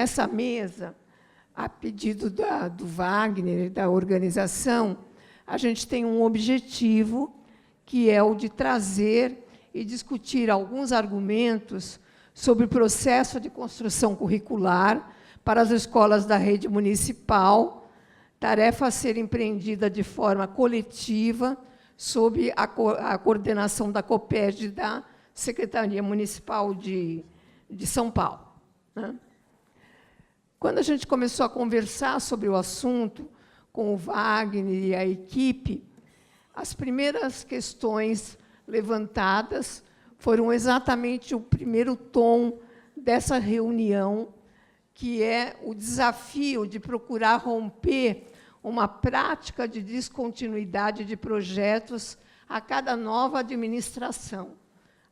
nessa mesa, a pedido do Wagner e da organização, a gente tem um objetivo, que é o de trazer e discutir alguns argumentos sobre o processo de construção curricular para as escolas da rede municipal, tarefa a ser empreendida de forma coletiva, sob a coordenação da COPED, da Secretaria Municipal de São Paulo. Né? Quando a gente começou a conversar sobre o assunto com o Wagner e a equipe, as primeiras questões levantadas foram exatamente o primeiro tom dessa reunião, que é o desafio de procurar romper uma prática de descontinuidade de projetos a cada nova administração.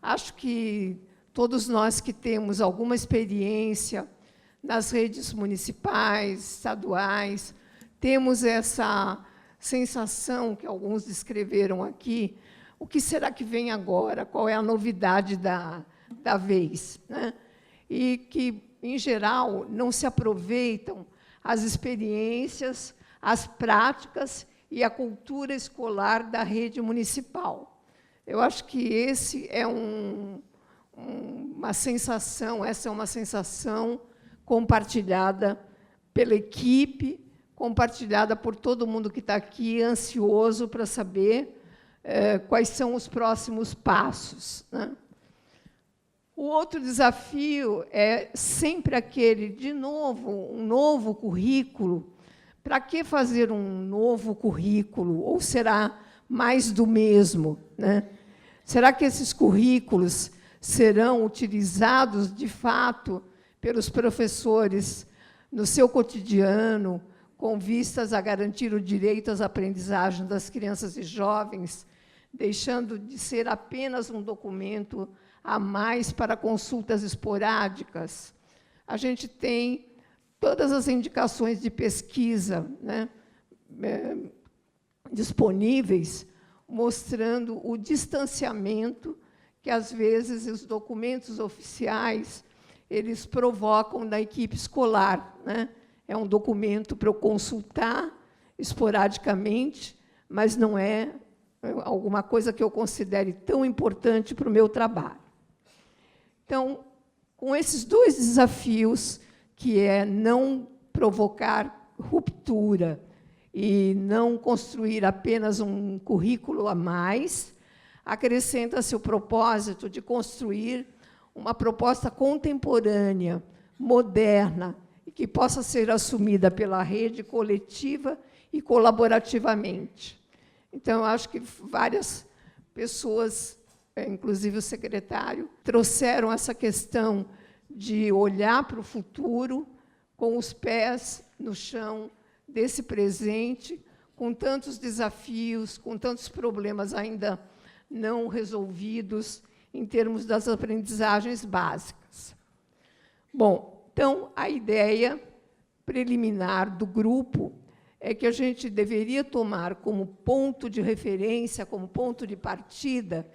Acho que todos nós que temos alguma experiência nas redes municipais, estaduais, temos essa sensação que alguns descreveram aqui, o que será que vem agora, qual é a novidade da vez, né? E que, em geral, não se aproveitam as experiências, as práticas e a cultura escolar da rede municipal. Eu acho que esse é uma sensação, essa é uma sensação compartilhada pela equipe, compartilhada por todo mundo que está aqui, ansioso para saber quais são os próximos passos, né? O outro desafio é sempre aquele, de novo, um novo currículo. Para que fazer um novo currículo? Ou será mais do mesmo, né? Será que esses currículos serão utilizados, de fato, pelos professores no seu cotidiano, com vistas a garantir o direito às aprendizagens das crianças e jovens, deixando de ser apenas um documento a mais para consultas esporádicas? A gente tem todas as indicações de pesquisa, né, disponíveis, mostrando o distanciamento que, às vezes, os documentos oficiais eles provocam na equipe escolar, né? É um documento para eu consultar esporadicamente, mas não é alguma coisa que eu considere tão importante para o meu trabalho. Então, com esses dois desafios, que é não provocar ruptura e não construir apenas um currículo a mais, acrescenta-se o propósito de construir uma proposta contemporânea, moderna, e que possa ser assumida pela rede coletiva e colaborativamente. Então, eu acho que várias pessoas, inclusive o secretário, trouxeram essa questão de olhar para o futuro com os pés no chão desse presente, com tantos desafios, com tantos problemas ainda não resolvidos em termos das aprendizagens básicas. Bom, então, a ideia preliminar do grupo é que a gente deveria tomar como ponto de referência, como ponto de partida,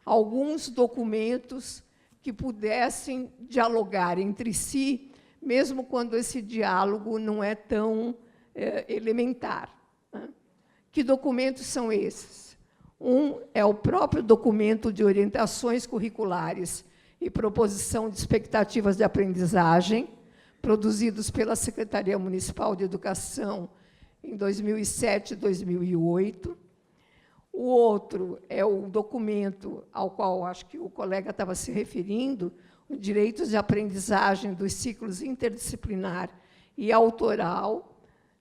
alguns documentos que pudessem dialogar entre si, mesmo quando esse diálogo não é tão elementar, né? Que documentos são esses? Um é o próprio documento de orientações curriculares e proposição de expectativas de aprendizagem, produzidos pela Secretaria Municipal de Educação em 2007 e 2008. O outro é o documento ao qual acho que o colega estava se referindo, o Direitos de Aprendizagem dos Ciclos Interdisciplinar e Autoral,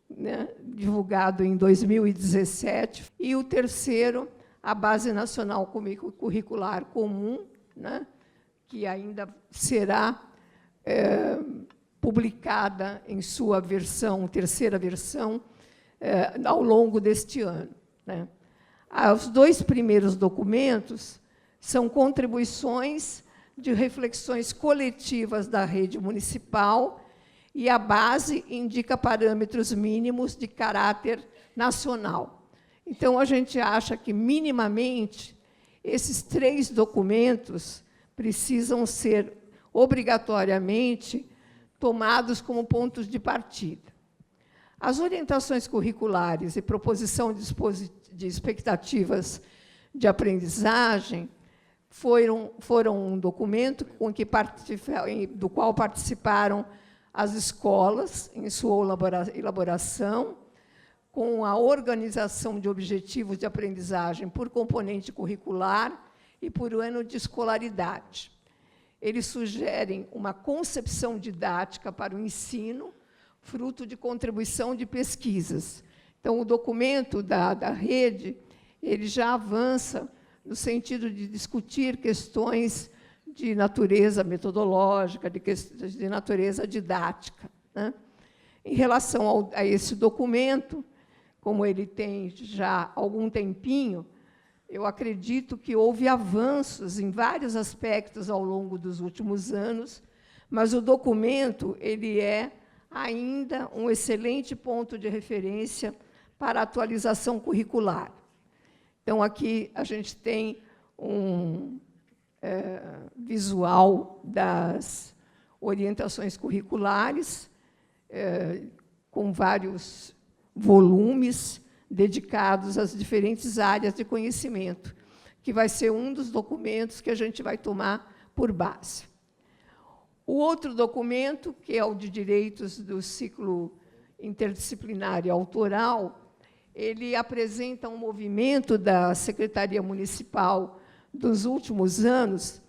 né, divulgado em 2017. E o terceiro, a Base Nacional Curricular Comum, né, que ainda será publicada em sua versão, terceira versão, ao longo deste ano, né? Os dois primeiros documentos são contribuições de reflexões coletivas da rede municipal, e a base indica parâmetros mínimos de caráter nacional. Então, a gente acha que, minimamente, esses três documentos precisam ser, obrigatoriamente, tomados como pontos de partida. As orientações curriculares e proposição de expectativas de aprendizagem foram um documento do qual participaram as escolas em sua elaboração, com a organização de objetivos de aprendizagem por componente curricular e por ano de escolaridade. Eles sugerem uma concepção didática para o ensino, fruto de contribuição de pesquisas. Então, o documento da rede ele já avança no sentido de discutir questões de natureza metodológica, de natureza didática, né? Em relação a esse documento, como ele tem já algum tempinho, eu acredito que houve avanços em vários aspectos ao longo dos últimos anos, mas o documento ele é ainda um excelente ponto de referência para a atualização curricular. Então, aqui a gente tem um visual das orientações curriculares, com vários volumes dedicados às diferentes áreas de conhecimento, que vai ser um dos documentos que a gente vai tomar por base. O outro documento, que é o de direitos do ciclo interdisciplinar e autoral, ele apresenta um movimento da Secretaria Municipal dos últimos anos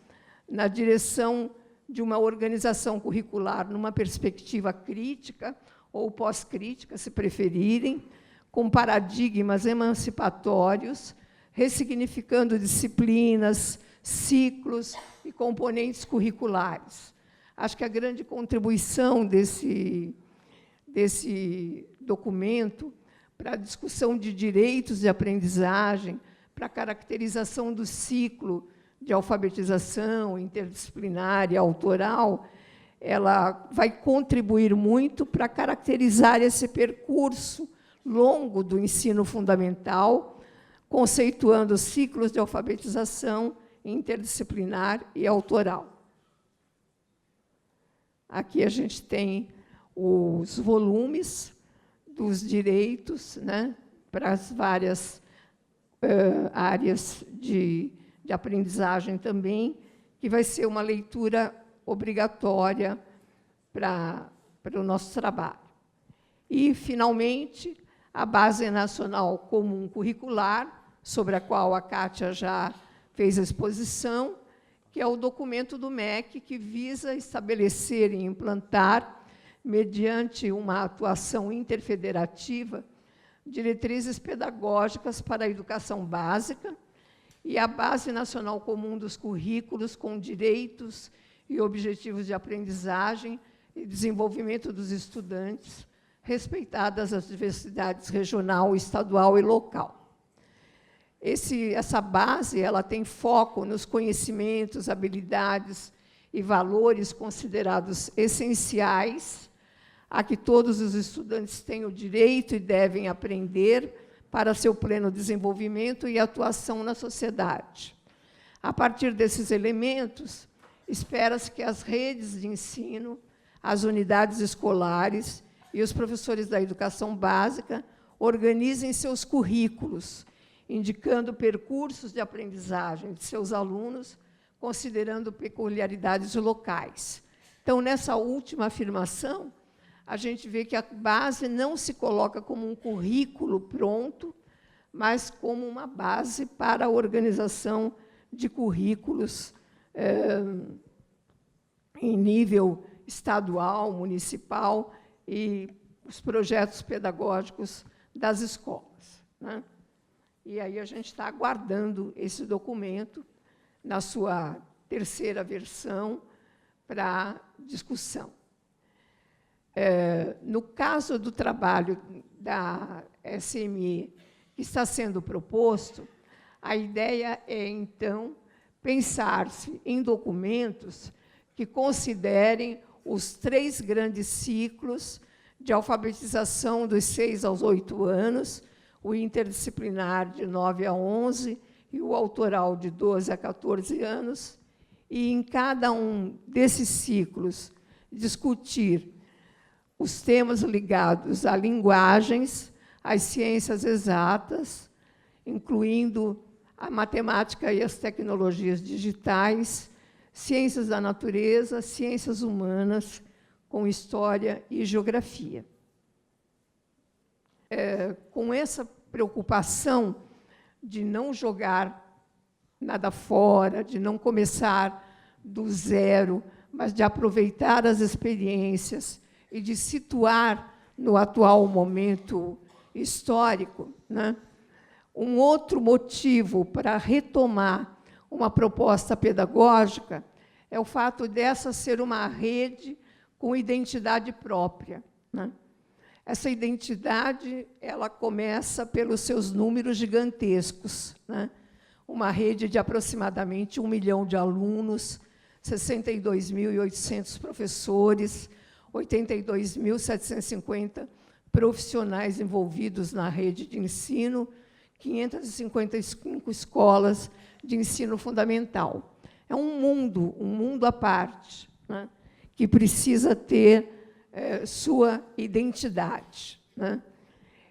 na direção de uma organização curricular numa perspectiva crítica ou pós-crítica, se preferirem, com paradigmas emancipatórios, ressignificando disciplinas, ciclos e componentes curriculares. Acho que a grande contribuição desse documento para a discussão de direitos de aprendizagem, para a caracterização do ciclo de alfabetização interdisciplinar e autoral, ela vai contribuir muito para caracterizar esse percurso longo do ensino fundamental, conceituando ciclos de alfabetização interdisciplinar e autoral. Aqui a gente tem os volumes dos direitos, né, para as várias áreas de aprendizagem também, que vai ser uma leitura obrigatória para o nosso trabalho. E, finalmente, a Base Nacional Comum Curricular, sobre a qual a Kátia já fez a exposição, que é o documento do MEC que visa estabelecer e implantar, mediante uma atuação interfederativa, diretrizes pedagógicas para a educação básica e a Base Nacional Comum dos Currículos com direitos e objetivos de aprendizagem e desenvolvimento dos estudantes, respeitadas as diversidades regional, estadual e local. Essa base ela tem foco nos conhecimentos, habilidades e valores considerados essenciais a que todos os estudantes têm o direito e devem aprender para seu pleno desenvolvimento e atuação na sociedade. A partir desses elementos, espera-se que as redes de ensino, as unidades escolares e os professores da educação básica organizem seus currículos, indicando percursos de aprendizagem de seus alunos, considerando peculiaridades locais. Então, nessa última afirmação, a gente vê que a base não se coloca como um currículo pronto, mas como uma base para a organização de currículos em nível estadual, municipal e os projetos pedagógicos das escolas, né? E aí a gente está aguardando esse documento na sua terceira versão para discussão. No caso do trabalho da SME que está sendo proposto, a ideia é, então, pensar-se em documentos que considerem os 3 grandes ciclos de alfabetização dos 6 aos 8 anos, o interdisciplinar de 9 a 11 e o autoral de 12 a 14 anos, e em cada um desses ciclos discutir os temas ligados a linguagens, às ciências exatas, incluindo a matemática e as tecnologias digitais, ciências da natureza, ciências humanas, com história e geografia. Com essa preocupação de não jogar nada fora, de não começar do zero, mas de aproveitar as experiências e de situar no atual momento histórico, né? Um outro motivo para retomar uma proposta pedagógica é o fato dessa ser uma rede com identidade própria, né? Essa identidade ela começa pelos seus números gigantescos, né? Uma rede de aproximadamente 1 milhão de alunos, 62.800 professores, 82.750 profissionais envolvidos na rede de ensino, 555 escolas de ensino fundamental. É um mundo à parte, né, que precisa ter sua identidade, né?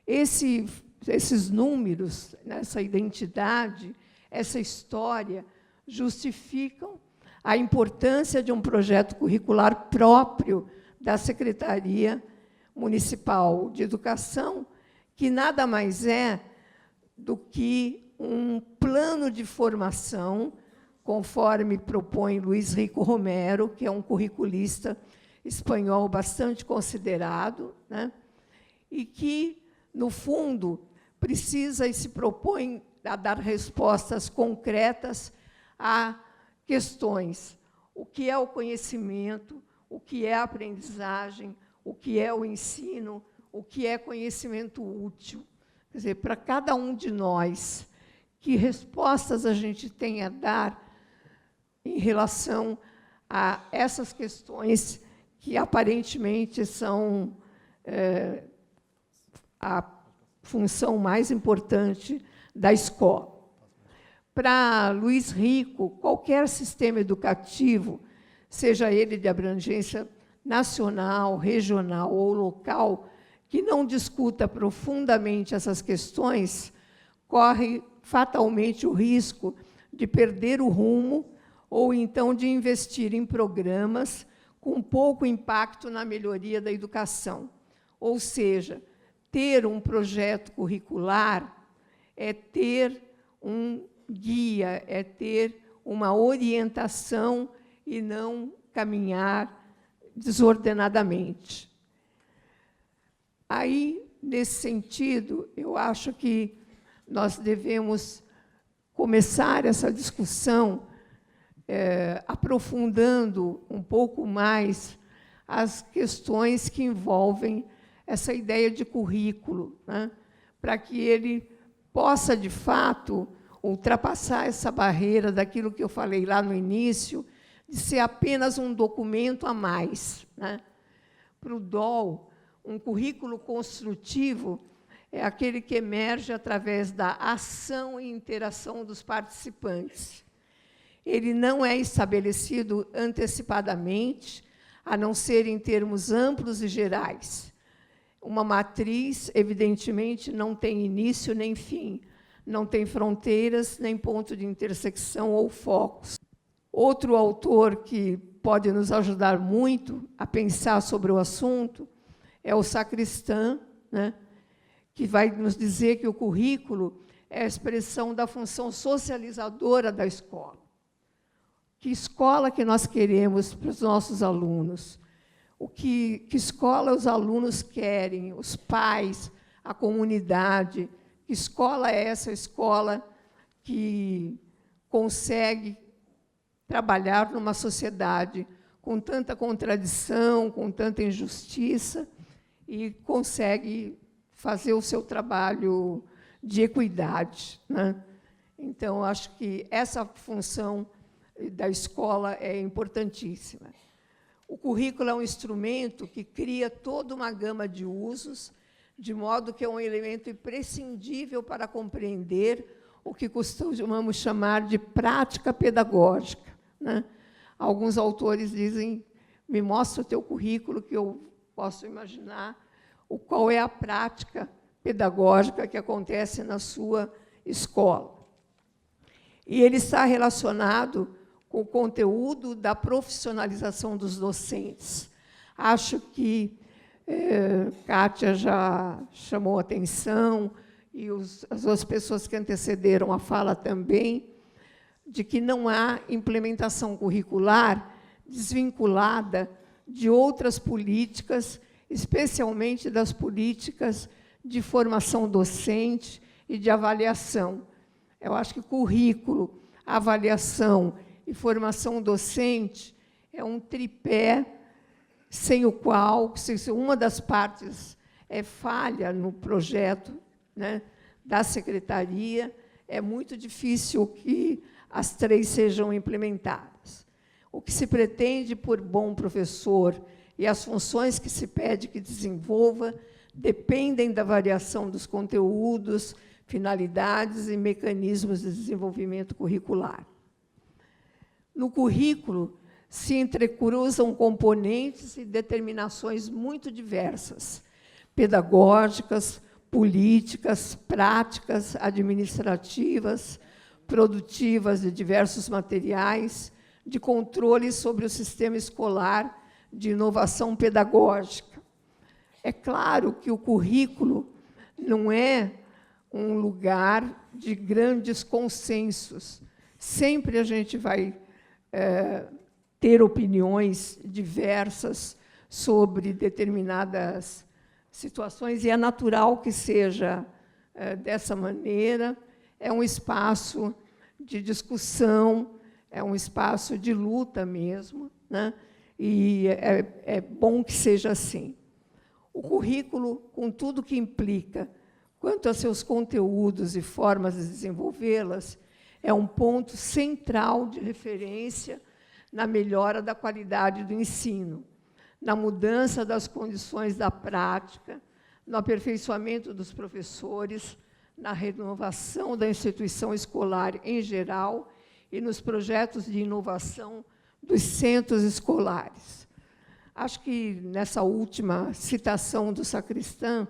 Esses números, essa identidade, essa história, justificam a importância de um projeto curricular próprio da Secretaria Municipal de Educação, que nada mais é do que um plano de formação, conforme propõe Luís Rico Romero, que é um curriculista espanhol bastante considerado, né? E que, no fundo, precisa e se propõe a dar respostas concretas a questões: o que é o conhecimento, o que é a aprendizagem, o que é o ensino, o que é conhecimento útil. Quer dizer, para cada um de nós, que respostas a gente tem a dar em relação a essas questões que, aparentemente, são a função mais importante da escola. Para Luís Rico, qualquer sistema educativo, seja ele de abrangência nacional, regional ou local, que não discuta profundamente essas questões, corre fatalmente o risco de perder o rumo ou, então, de investir em programas com pouco impacto na melhoria da educação. Ou seja, ter um projeto curricular é ter um guia, é ter uma orientação e não caminhar desordenadamente. Aí, nesse sentido, eu acho que nós devemos começar essa discussão aprofundando um pouco mais as questões que envolvem essa ideia de currículo, né, para que ele possa, de fato, ultrapassar essa barreira daquilo que eu falei lá no início, de ser apenas um documento a mais, né? Para o DOL, um currículo construtivo é aquele que emerge através da ação e interação dos participantes. Ele não é estabelecido antecipadamente, a não ser em termos amplos e gerais. Uma matriz, evidentemente, não tem início nem fim, não tem fronteiras, nem ponto de intersecção ou focos. Outro autor que pode nos ajudar muito a pensar sobre o assunto é o Sacristan, né, que vai nos dizer que o currículo é a expressão da função socializadora da escola. Que escola que nós queremos para os nossos alunos? Que escola os alunos querem, os pais, a comunidade? Que escola é essa escola que consegue trabalhar numa sociedade com tanta contradição, com tanta injustiça, e consegue fazer o seu trabalho de equidade, né? Então, acho que essa função da escola é importantíssima. O currículo é um instrumento que cria toda uma gama de usos, de modo que é um elemento imprescindível para compreender o que costumamos chamar de prática pedagógica, né? Alguns autores dizem me mostra o teu currículo, que eu posso imaginar qual é a prática pedagógica que acontece na sua escola. E ele está relacionado com o conteúdo da profissionalização dos docentes. Acho que Kátia já chamou atenção, e as duas pessoas que antecederam a fala também, de que não há implementação curricular desvinculada de outras políticas, especialmente das políticas de formação docente e de avaliação. Eu acho que currículo, avaliação e formação docente é um tripé sem o qual, se uma das partes é falha no projeto, né, da secretaria, é muito difícil que as três sejam implementadas. O que se pretende por bom professor e as funções que se pede que desenvolva dependem da variação dos conteúdos, finalidades e mecanismos de desenvolvimento curricular. No currículo, se entrecruzam componentes e determinações muito diversas, pedagógicas, políticas, práticas, administrativas, produtivas de diversos materiais, de controle sobre o sistema escolar, de inovação pedagógica. É claro que o currículo não é um lugar de grandes consensos. Sempre a gente vai ter opiniões diversas sobre determinadas situações, e é natural que seja dessa maneira. É um espaço de discussão, é um espaço de luta mesmo, né? E é bom que seja assim. O currículo, com tudo que implica, quanto a seus conteúdos e formas de desenvolvê-las, é um ponto central de referência na melhora da qualidade do ensino, na mudança das condições da prática, no aperfeiçoamento dos professores, na renovação da instituição escolar em geral e nos projetos de inovação dos centros escolares. Acho que, nessa última citação do Sacristã,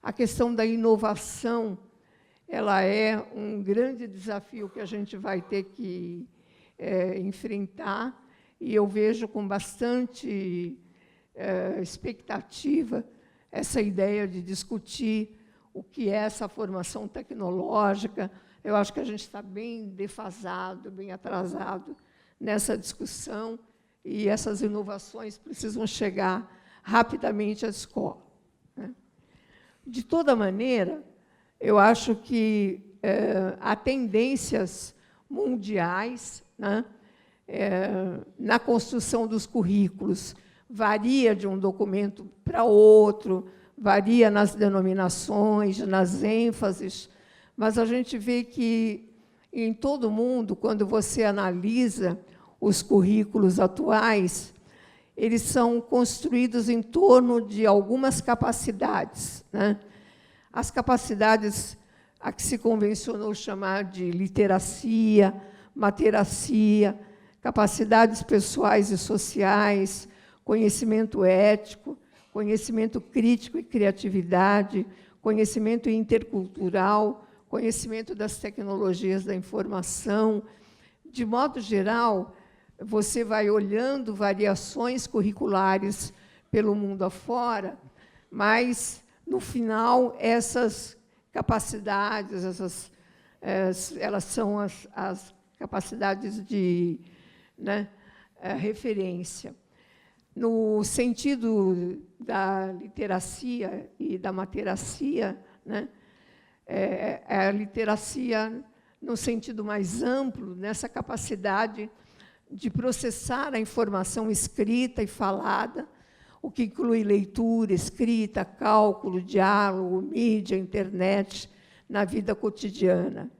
a questão da inovação ela é um grande desafio que a gente vai ter que enfrentar, e eu vejo com bastante expectativa essa ideia de discutir o que é essa formação tecnológica. Eu acho que a gente está bem defasado, bem atrasado nessa discussão, e essas inovações precisam chegar rapidamente à escola, né? De toda maneira, eu acho que há tendências mundiais, né, na construção dos currículos. Varia de um documento para outro, varia nas denominações, nas ênfases, mas a gente vê que, em todo o mundo, quando você analisa os currículos atuais, eles são construídos em torno de algumas capacidades, né? As capacidades a que se convencionou chamar de literacia, materacia, capacidades pessoais e sociais, conhecimento ético, conhecimento crítico e criatividade, conhecimento intercultural, conhecimento das tecnologias da informação. De modo geral, você vai olhando variações curriculares pelo mundo afora, mas, no final, essas capacidades, elas são as capacidades de, né, referência. No sentido da literacia e da materacia, né, a literacia, no sentido mais amplo, nessa capacidade de processar a informação escrita e falada, o que inclui leitura, escrita, cálculo, diálogo, mídia, internet, na vida cotidiana.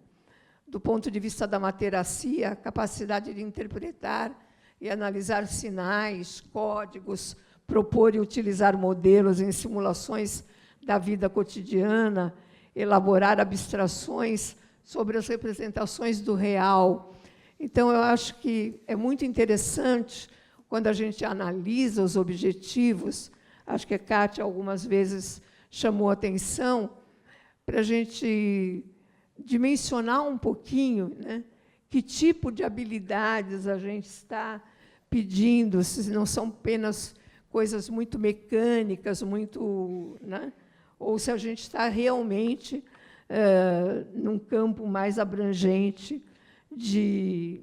Do ponto de vista da materacia, a capacidade de interpretar e analisar sinais, códigos, propor e utilizar modelos em simulações da vida cotidiana, elaborar abstrações sobre as representações do real. Então, eu acho que é muito interessante quando a gente analisa os objetivos, acho que a Kátia algumas vezes chamou atenção, para a gente dimensionar um pouquinho, né, que tipo de habilidades a gente está pedindo, se não são apenas coisas muito mecânicas, muito, né, ou se a gente está realmente num campo mais abrangente de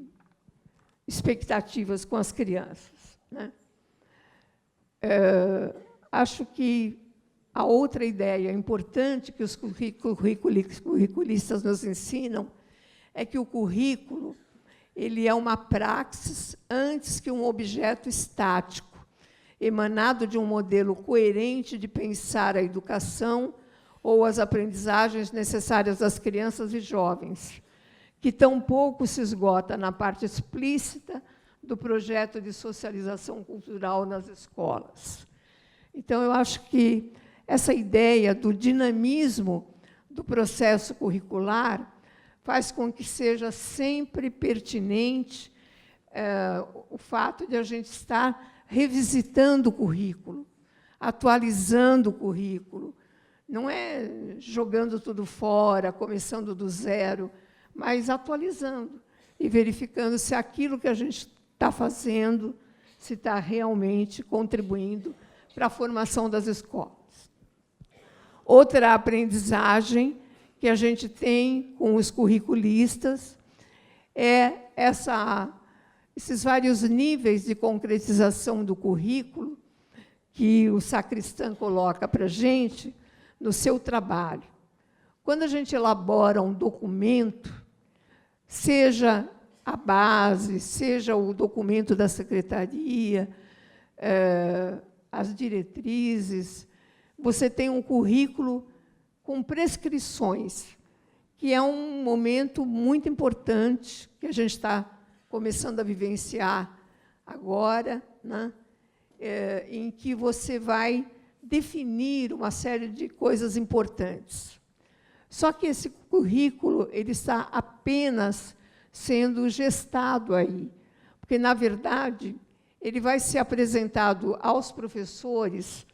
expectativas com as crianças, né? Acho que a outra ideia importante que os curriculistas nos ensinam é que o currículo ele é uma praxis antes que um objeto estático, emanado de um modelo coerente de pensar a educação ou as aprendizagens necessárias às crianças e jovens, que tampouco se esgota na parte explícita do projeto de socialização cultural nas escolas. Então, eu acho que essa ideia do dinamismo do processo curricular faz com que seja sempre pertinente o fato de a gente estar revisitando o currículo, atualizando o currículo. Não é jogando tudo fora, começando do zero, mas atualizando e verificando se aquilo que a gente está fazendo se está realmente contribuindo para a formação das escolas. Outra aprendizagem que a gente tem com os curriculistas é esses vários níveis de concretização do currículo que o sacristã coloca para a gente no seu trabalho. Quando a gente elabora um documento, seja a base, seja o documento da secretaria, as diretrizes, você tem um currículo com prescrições, que é um momento muito importante que a gente está começando a vivenciar agora, né? Em que você vai definir uma série de coisas importantes. Só que esse currículo ele está apenas sendo gestado aí, porque, na verdade, ele vai ser apresentado aos professores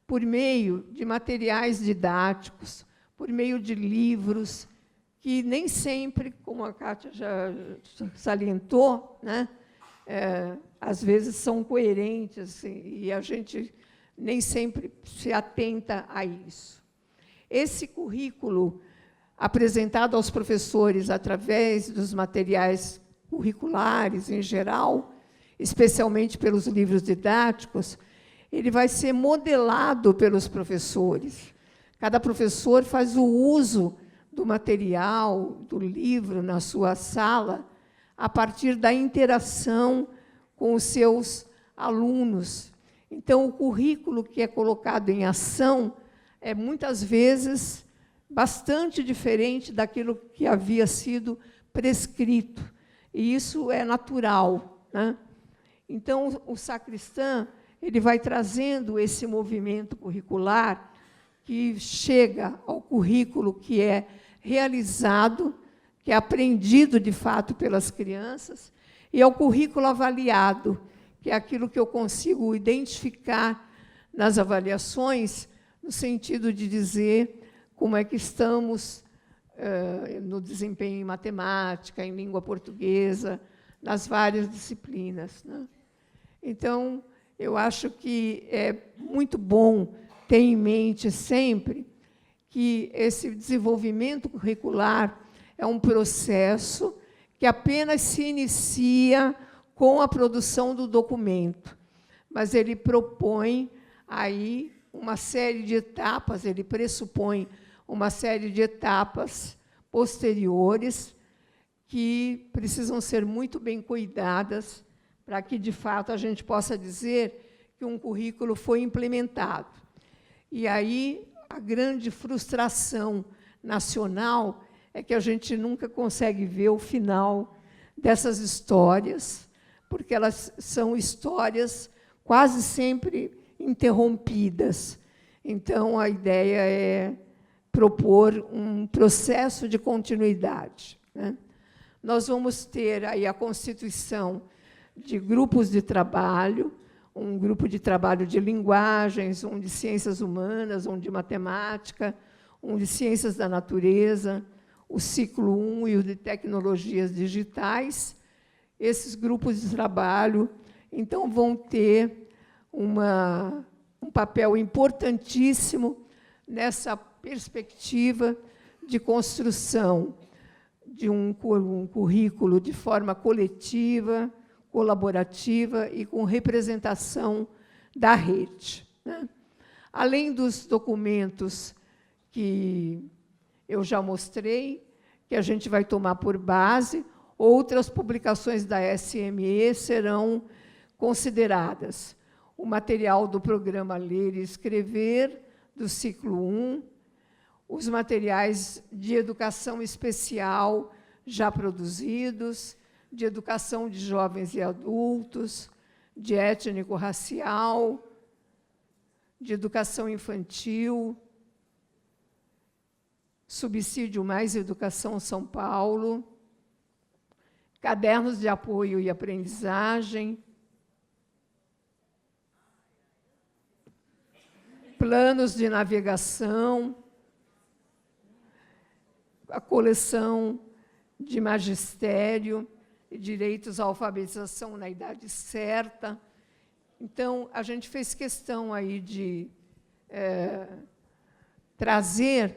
por meio de materiais didáticos, por meio de livros, que nem sempre, como a Kátia já salientou, né, às vezes são coerentes, assim, e a gente nem sempre se atenta a isso. Esse currículo, apresentado aos professores através dos materiais curriculares em geral, especialmente pelos livros didáticos, ele vai ser modelado pelos professores. Cada professor faz o uso do material, do livro na sua sala, a partir da interação com os seus alunos. Então, o currículo que é colocado em ação é, muitas vezes, bastante diferente daquilo que havia sido prescrito. E isso é natural, né? Então, o sacristã ele vai trazendo esse movimento curricular que chega ao currículo que é realizado, que é aprendido, de fato, pelas crianças, e ao currículo avaliado, que é aquilo que eu consigo identificar nas avaliações, no sentido de dizer como é que estamos no desempenho em matemática, em língua portuguesa, nas várias disciplinas, né? Então, eu acho que é muito bom ter em mente sempre que esse desenvolvimento curricular é um processo que apenas se inicia com a produção do documento, mas ele propõe aí uma série de etapas, ele pressupõe uma série de etapas posteriores que precisam ser muito bem cuidadas para que, de fato, a gente possa dizer que um currículo foi implementado. E aí, a grande frustração nacional é que a gente nunca consegue ver o final dessas histórias, porque elas são histórias quase sempre interrompidas. Então, a ideia é propor um processo de continuidade, né? Nós vamos ter aí a constituição de grupos de trabalho, um grupo de trabalho de linguagens, um de ciências humanas, um de matemática, um de ciências da natureza, o ciclo 1 e o de tecnologias digitais. Esses grupos de trabalho, então, vão ter um papel importantíssimo nessa perspectiva de construção de um currículo de forma coletiva, colaborativa e com representação da rede, né? Além dos documentos que eu já mostrei, que a gente vai tomar por base, outras publicações da SME serão consideradas. O material do programa Ler e Escrever, do ciclo 1, os materiais de educação especial já produzidos, de educação de jovens e adultos, de étnico-racial, de educação infantil, Subsídio Mais Educação São Paulo, cadernos de apoio e aprendizagem, planos de navegação, a coleção de magistério e direitos à alfabetização na idade certa. Então, a gente fez questão aí de trazer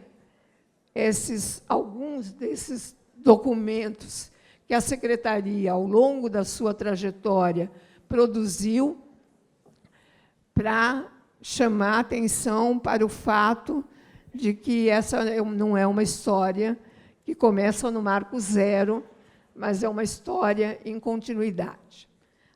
alguns desses documentos que a Secretaria, ao longo da sua trajetória, produziu para chamar a atenção para o fato de que essa não é uma história que começa no marco zero, mas é uma história em continuidade.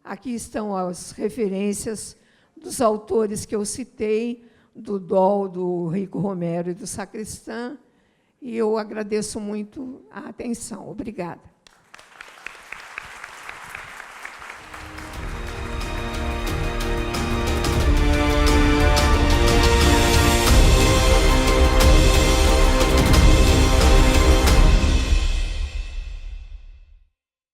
Aqui estão as referências dos autores que eu citei, do Dol, do Rico Romero e do Sacristan, e eu agradeço muito a atenção. Obrigada.